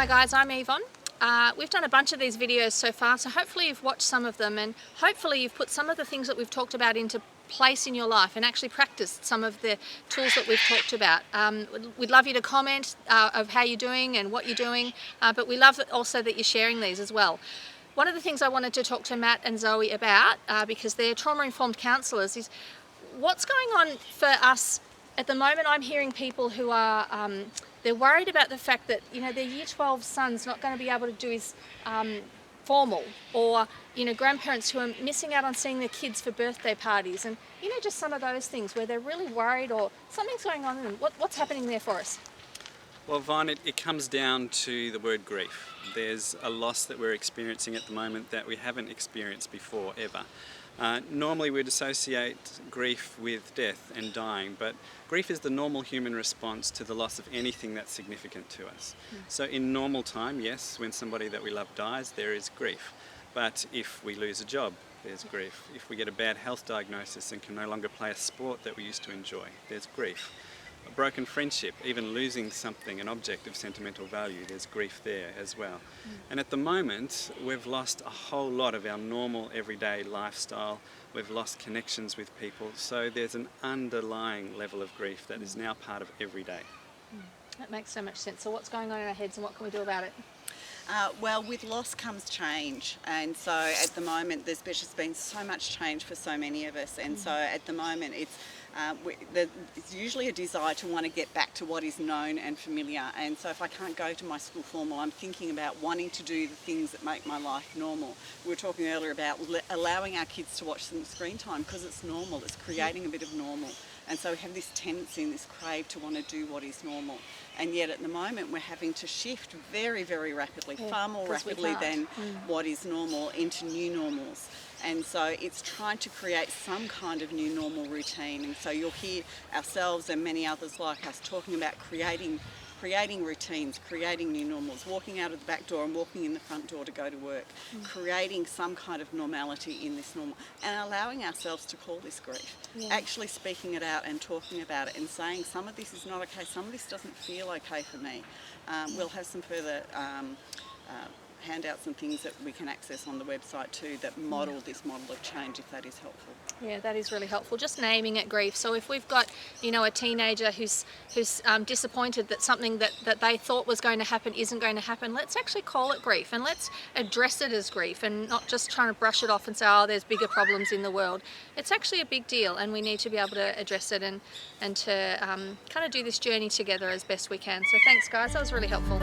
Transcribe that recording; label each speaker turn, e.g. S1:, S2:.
S1: Hi guys, I'm Yvonne. We've done a bunch of these videos so far, so hopefully you've watched some of them and hopefully you've put some of the things that we've talked about into place in your life and actually practiced some of the tools that we've talked about. We'd love you to comment of how you're doing and what you're doing, but we love also that you're sharing these as well. One of the things I wanted to talk to Matt and Zoe about, because they're trauma-informed counsellors, is what's going on for us at the moment. I'm hearing people who are they're worried about the fact that their year 12 son's not going to be able to do his formal, or grandparents who are missing out on seeing their kids for birthday parties, and just some of those things where they're really worried or something's going on. And what's happening there for us?
S2: Well, Vaughn, it comes down to the word grief. There's a loss that we're experiencing at the moment that we haven't experienced before, ever. Normally we'd associate grief with death and dying, but grief is the normal human response to the loss of anything that's significant to us. So in normal time, yes, when somebody that we love dies, there is grief. But if we lose a job, there's grief. If we get a bad health diagnosis and can no longer play a sport that we used to enjoy, there's grief. A broken friendship, even losing something, an object of sentimental value, there's grief there as well. And at the moment, we've lost a whole lot of our normal everyday lifestyle. We've lost connections with people, so there's an underlying level of grief that is now part of every day.
S1: That makes so much sense. So what's going on in our heads and what can we do about it?
S3: Well, with loss comes change, and so at the moment there's just been so much change for so many of us, and so at the moment it's usually a desire to want to get back to what is known and familiar. And so if I can't go to my school formal, I'm thinking about wanting to do the things that make my life normal. We were talking earlier about allowing our kids to watch some screen time because it's normal, it's creating a bit of normal. And so we have this tendency and this crave to want to do what is normal. And yet at the moment we're having to shift very, very rapidly, far more rapidly than what is normal, into new normals. And so it's trying to create some kind of new normal routine. And so you'll hear ourselves and many others like us talking about creating routines, creating new normals, walking out of the back door and walking in the front door to go to work, creating some kind of normality in this normal, and allowing ourselves to call this grief, actually speaking it out and talking about it and saying some of this is not okay, some of this doesn't feel okay for me. We'll have some further handouts and things that we can access on the website too that model this model of change, if that is helpful.
S1: Yeah, that is really helpful. Just naming it grief. So if we've got a teenager who's disappointed that something that they thought was going to happen isn't going to happen, let's actually call it grief and let's address it as grief and not just trying to brush it off and say, oh, there's bigger problems in the world. It's actually a big deal and we need to be able to address it and to kind of do this journey together as best we can. So thanks guys, that was really helpful.